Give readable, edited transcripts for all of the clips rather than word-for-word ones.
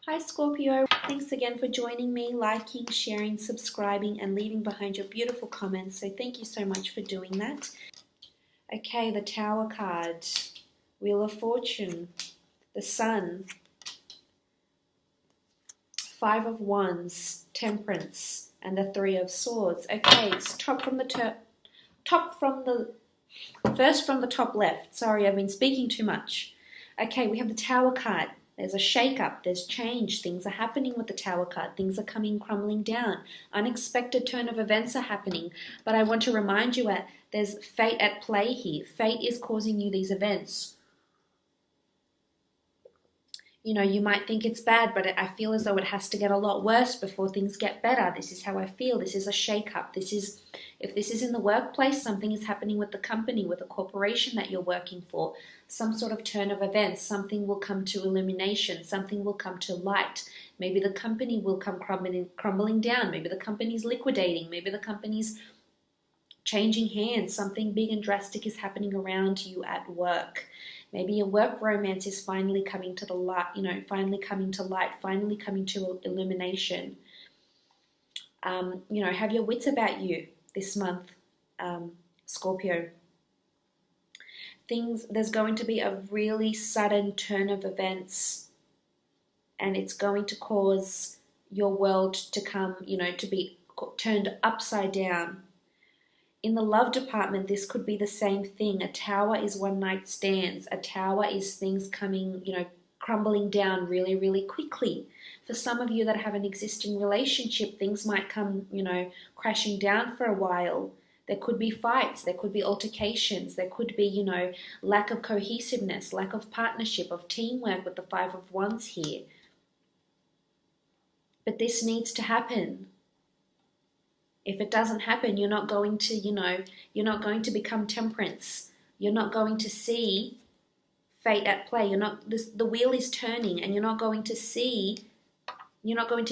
Hi Scorpio, thanks again for joining me, liking, sharing, subscribing and leaving behind your beautiful comments. So thank you so much for doing that. Okay, the Tower card, Wheel of Fortune, the Sun, Five of Wands, Temperance and the Three of Swords. Okay, it's first from the top left. Sorry, I've been speaking too much. Okay, we have the Tower card. There's a shake-up, there's change, things are happening with the Tower card, things are crumbling down, unexpected turn of events are happening. But I want to remind you that there's fate at play here. Fate is causing you these events. You know, you might think it's bad, but I feel as though it has to get a lot worse before things get better. This is how I feel. This is a shake-up. If this is in the workplace, something is happening with the company, with the corporation that you're working for. Some sort of turn of events. Something will come to illumination. Something will come to light. Maybe the company will come crumbling down. Maybe the company's liquidating. Maybe the company's changing hands. Something big and drastic is happening around you at work. Maybe your work romance is finally coming to the light, finally coming to illumination. Have your wits about you this month, Scorpio. There's going to be a really sudden turn of events, and it's going to cause your world to come, to be turned upside down. In the love department, this could be the same thing. A tower is one night stands. A tower is things coming, crumbling down really, really quickly. For some of you that have an existing relationship, things might come, crashing down for a while. There could be fights. There could be altercations. There could be, lack of cohesiveness, lack of partnership, of teamwork with the Five of Wands here. But this needs to happen. If it doesn't happen, you're not going to, you're not going to become Temperance. You're not going to see fate at play. The wheel is turning, and you're not going to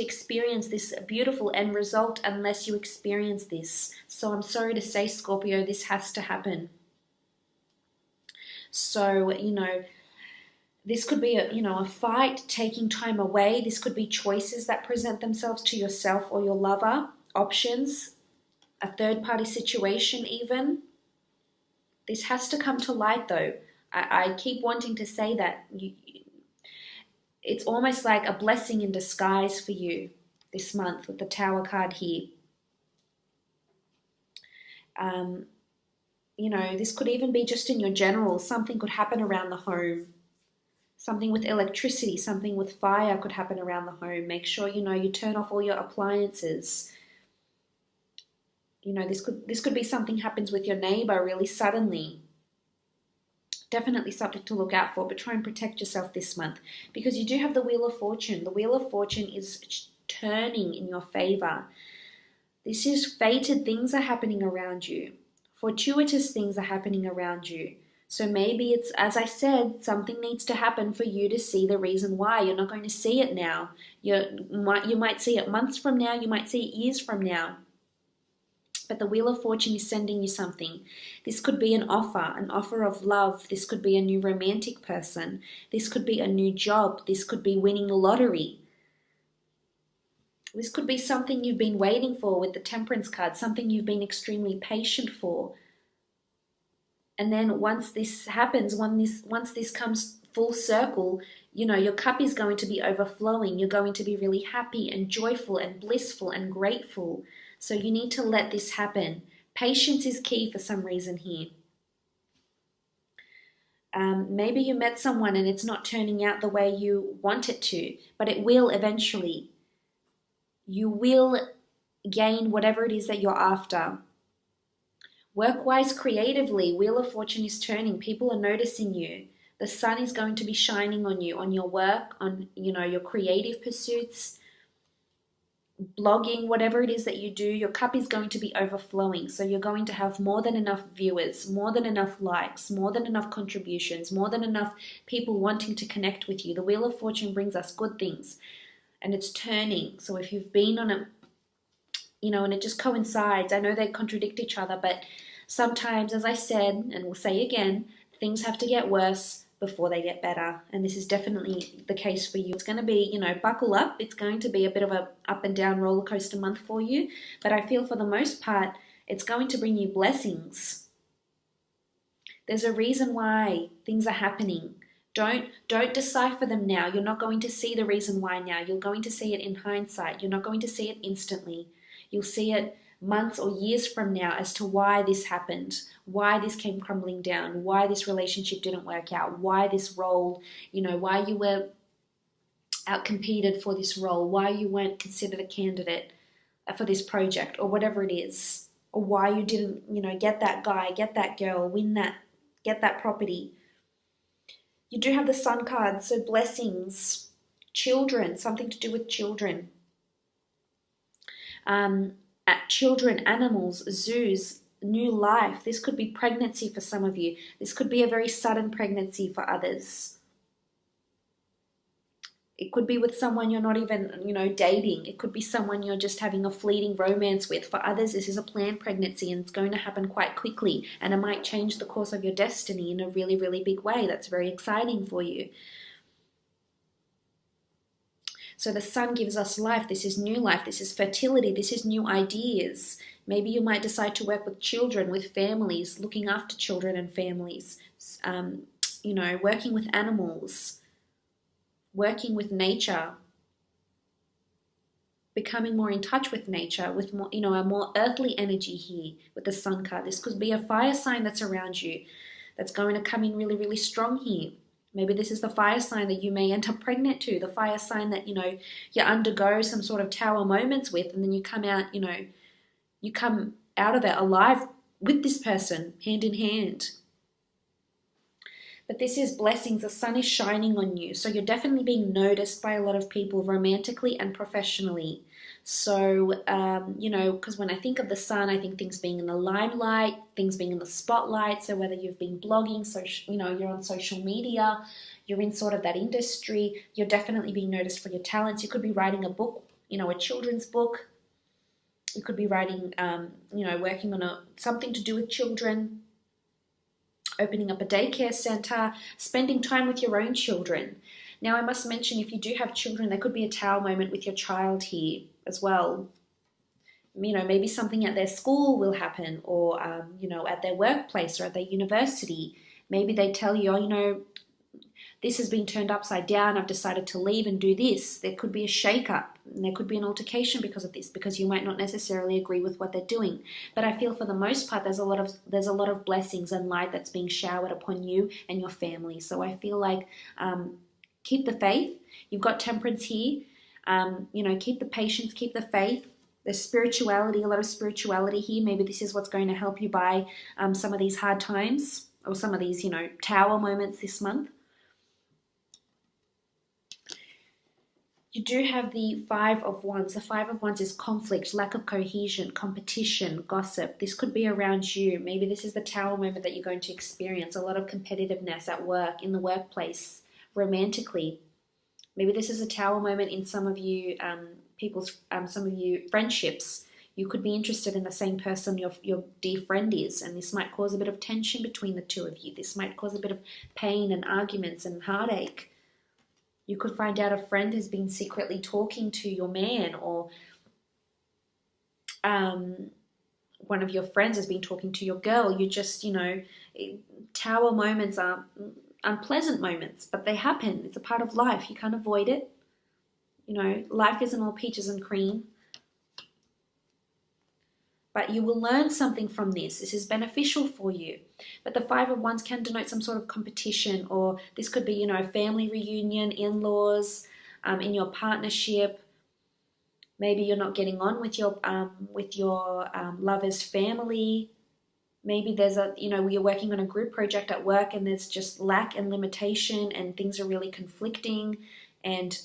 experience this beautiful end result unless you experience this. So I'm sorry to say, Scorpio, this has to happen. So, this could be a fight, taking time away. This could be choices that present themselves to yourself or your lover. Options, a third-party situation even. This has to come to light, though. I keep wanting to say that. It's almost like a blessing in disguise for you this month with the Tower card here. This could even be just in your general. Something could happen around the home. Something with electricity, something with fire could happen around the home. Make sure, you turn off all your appliances. This could be something happens with your neighbor really suddenly. Definitely something to look out for, but try and protect yourself this month, because you do have the Wheel of Fortune. The Wheel of Fortune is turning in your favor. This is fated things are happening around you. Fortuitous things are happening around you. So maybe it's, as I said, something needs to happen for you to see the reason why. You're not going to see it now. You might see it months from now. You might see it years from now. But the Wheel of Fortune is sending you something. This could be an offer of love. This could be a new romantic person. This could be a new job. This could be winning the lottery. This could be something you've been waiting for with the Temperance card, something you've been extremely patient for. And then once this happens, once this comes full circle, your cup is going to be overflowing. You're going to be really happy and joyful and blissful and grateful. So you need to let this happen. Patience is key for some reason here. Maybe you met someone and it's not turning out the way you want it to, but it will eventually. You will gain whatever it is that you're after. Work-wise, creatively, Wheel of Fortune is turning. People are noticing you. The sun is going to be shining on you, on your work, on your creative pursuits. Blogging, whatever it is that you do, your cup is going to be overflowing. So you're going to have more than enough viewers, more than enough likes, more than enough contributions, more than enough people wanting to connect with you. The Wheel of Fortune brings us good things, and it's turning. So if you've been on a, and it just coincides. I know they contradict each other, but sometimes, as I said, and we'll say again, things have to get worse before they get better. And this is definitely the case for you. It's going to be, you know, buckle up. It's going to be a bit of a up and down roller coaster month for you. But I feel for the most part, it's going to bring you blessings. There's a reason why things are happening. Don't decipher them now. You're not going to see the reason why now. You're going to see it in hindsight. You're not going to see it instantly. You'll see it months or years from now as to why this happened, why this came crumbling down, why this relationship didn't work out, why this role, you know, why you were outcompeted for this role, why you weren't considered a candidate for this project or whatever it is, or why you didn't, you know, get that guy, get that girl, win that, get that property. You do have the Sun card, so blessings, children, something to do with children. Children, animals, zoos, new life. This could be pregnancy for some of you. This could be a very sudden pregnancy for others. It could be with someone you're not even, you know, dating. It could be someone you're just having a fleeting romance with. For others, this is a planned pregnancy and it's going to happen quite quickly. And it might change the course of your destiny in a really, really big way. That's very exciting for you. So the sun gives us life. This is new life. This is fertility. This is new ideas. Maybe you might decide to work with children, with families, looking after children and families, you know, working with animals, working with nature, becoming more in touch with nature, with more, you know, a more earthly energy here with the Sun card. This could be a fire sign that's around you that's going to come in really, really strong here. Maybe this is the fire sign that you may end up pregnant to, the fire sign that, you know, you undergo some sort of tower moments with, and then you come out, you know, you come out of it alive with this person, hand in hand. But this is blessings. The sun is shining on you. So you're definitely being noticed by a lot of people romantically and professionally. So, you know, because when I think of the sun, I think things being in the limelight, things being in the spotlight. So whether you've been blogging, so, you know, you're on social media, you're in sort of that industry, you're definitely being noticed for your talents. You could be writing a book, you know, a children's book. You could be writing, you know, working on something to do with children, opening up a daycare center, spending time with your own children. Now, I must mention, if you do have children, there could be a tower moment with your child here as well. You know, maybe something at their school will happen, or, you know, at their workplace or at their university. Maybe they tell you, oh, you know, this has been turned upside down. I've decided to leave and do this. There could be a shake-up, and there could be an altercation because of this, because you might not necessarily agree with what they're doing. But I feel for the most part, there's a lot of blessings and light that's being showered upon you and your family. So I feel like keep the faith. You've got temperance here. You know, keep the patience, keep the faith. There's spirituality, a lot of spirituality here. Maybe this is what's going to help you by some of these hard times, or some of these, you know, tower moments this month. You do have the Five of Wands. The Five of Wands is conflict, lack of cohesion, competition, gossip. This could be around you. Maybe this is the tower moment that you're going to experience. A lot of competitiveness at work, in the workplace, romantically. Maybe this is a tower moment in some of you, some of you friendships. You could be interested in the same person your dear friend is, and this might cause a bit of tension between the two of you. This might cause a bit of pain and arguments and heartache. You could find out a friend has been secretly talking to your man, or one of your friends has been talking to your girl. You just, you know, tower moments are unpleasant moments, but they happen. It's a part of life. You can't avoid it. You know, life isn't all peaches and cream. But you will learn something from this. This is beneficial for you. But the Five of Wands can denote some sort of competition, or this could be, you know, a family reunion, in-laws, in your partnership. Maybe you're not getting on with your lover's family. Maybe there's you're working on a group project at work and there's just lack and limitation and things are really conflicting, and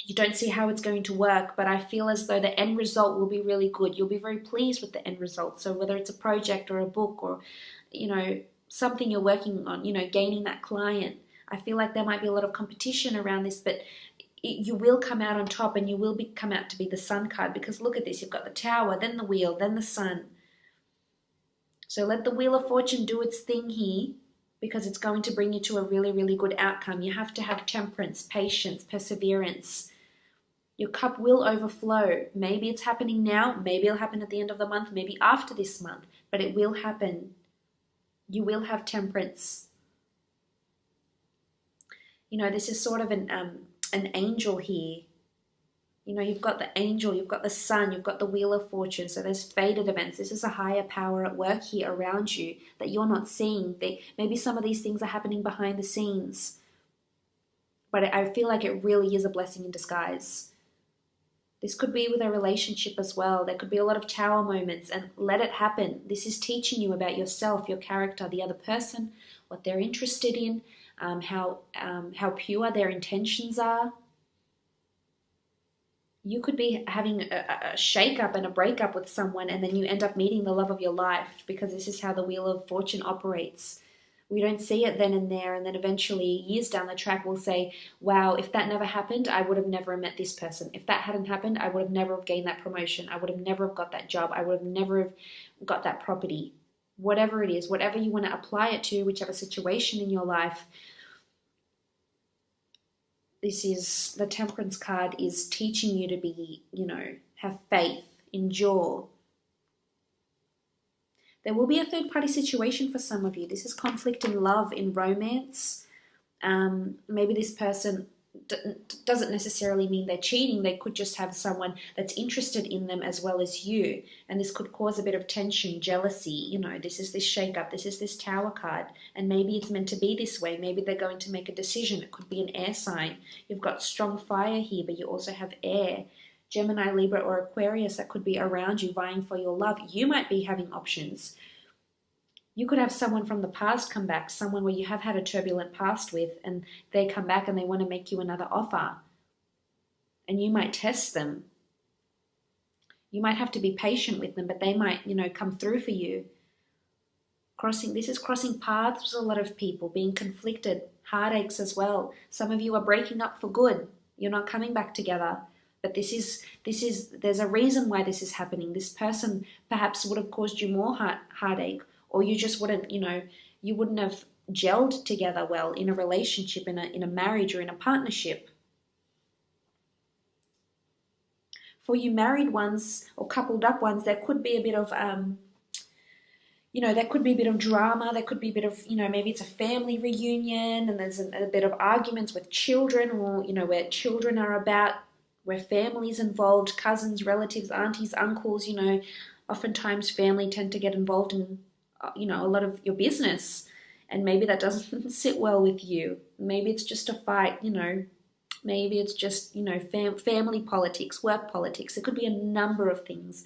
you don't see how it's going to work, but I feel as though the end result will be really good. You'll be very pleased with the end result. So whether it's a project or a book or, you know, something you're working on, you know, gaining that client, I feel like there might be a lot of competition around this, but you will come out on top, and you will come out to be the Sun card, because look at this. You've got the Tower, then the Wheel, then the Sun. So let the Wheel of Fortune do its thing here, because it's going to bring you to a really, really good outcome. You have to have temperance, patience, perseverance. Your cup will overflow. Maybe it's happening now. Maybe it'll happen at the end of the month. Maybe after this month. But it will happen. You will have temperance. You know, this is sort of an angel here. You know, you've got the angel, you've got the sun, you've got the wheel of fortune. So there's fated events. This is a higher power at work here around you that you're not seeing. Maybe some of these things are happening behind the scenes. But I feel like it really is a blessing in disguise. This could be with a relationship as well. There could be a lot of tower moments, and let it happen. This is teaching you about yourself, your character, the other person, what they're interested in, how pure their intentions are. You could be having a shake-up and a breakup with someone, and then you end up meeting the love of your life, because this is how the Wheel of Fortune operates. We don't see it then and there, and then eventually, years down the track, we'll say, wow, if that never happened, I would have never met this person. If that hadn't happened, I would have never have gained that promotion. I would have never have got that job. I would have never have got that property. Whatever it is, whatever you want to apply it to, whichever situation in your life, this is, the Temperance card is teaching you to be, you know, have faith, endure. There will be a third-party situation for some of you. This is conflict in love, in romance. Maybe this person doesn't necessarily mean they're cheating. They could just have someone that's interested in them as well as you. And this could cause a bit of tension, jealousy. You know, this is this shake-up. This is this Tower card. And maybe it's meant to be this way. Maybe they're going to make a decision. It could be an air sign. You've got strong fire here, but you also have air. Gemini, Libra, or Aquarius that could be around you vying for your love. You might be having options. You could have someone from the past come back, someone where you have had a turbulent past with, and they come back and they want to make you another offer. And you might test them. You might have to be patient with them, but they might, you know, come through for you. This is crossing paths with a lot of people, being conflicted, heartaches as well. Some of you are breaking up for good. You're not coming back together. But there's a reason why this is happening. This person perhaps would have caused you more heartache, or you just wouldn't, you know, you wouldn't have gelled together well in a relationship, in a marriage, or in a partnership. For you married ones or coupled up ones, there could be a bit of, you know, there could be a bit of drama. There could be a bit of, you know, maybe it's a family reunion and there's a bit of arguments with children, or, you know, where children are about, where family's involved, cousins, relatives, aunties, uncles, you know, oftentimes family tend to get involved in, you know, a lot of your business, and maybe that doesn't sit well with you. Maybe it's just a fight, you know, maybe it's just, you know, family politics, work politics. It could be a number of things.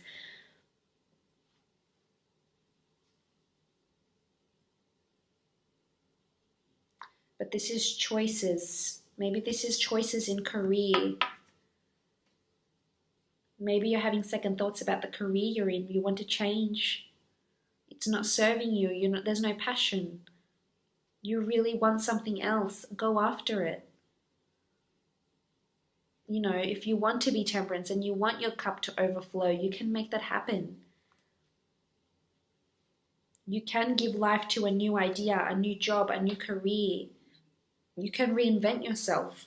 But this is choices. Maybe this is choices in career. Maybe you're having second thoughts about the career you're in. You want to change. It's not serving you. There's no passion. You really want something else. Go after it. You know, if you want to be temperance and you want your cup to overflow, you can make that happen. You can give life to a new idea, a new job, a new career. You can reinvent yourself.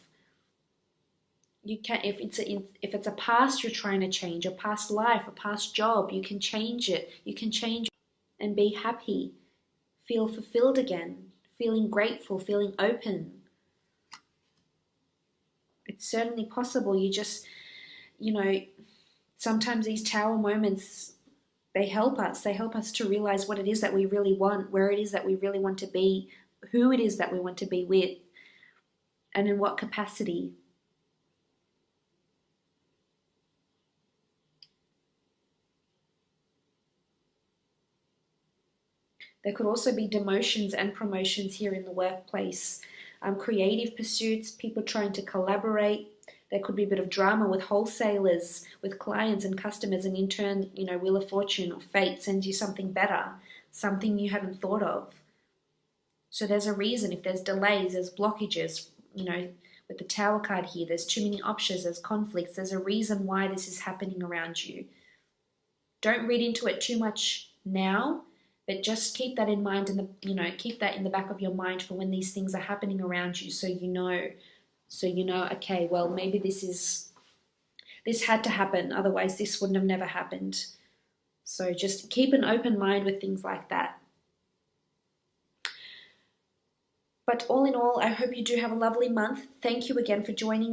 You can, if it's a past you're trying to change, a past life, a past job, you can change it. You can change and be happy, feel fulfilled again, feeling grateful, feeling open. It's certainly possible. You just, you know, sometimes these tower moments, they help us. They help us to realize what it is that we really want, where it is that we really want to be, who it is that we want to be with, and in what capacity. There could also be demotions and promotions here in the workplace. Creative pursuits, people trying to collaborate. There could be a bit of drama with wholesalers, with clients and customers, and in turn, you know, Wheel of Fortune or fate sends you something better, something you hadn't thought of. So there's a reason. If there's delays, there's blockages, you know, with the Tower card here, there's too many options, there's conflicts, there's a reason why this is happening around you. Don't read into it too much now, But just keep that in mind, and keep that in the back of your mind for when these things are happening around you, so you know, okay, well, maybe this had to happen, otherwise this wouldn't have never happened. So just keep an open mind with things like that. But all in all, I hope you do have a lovely month. Thank you again for joining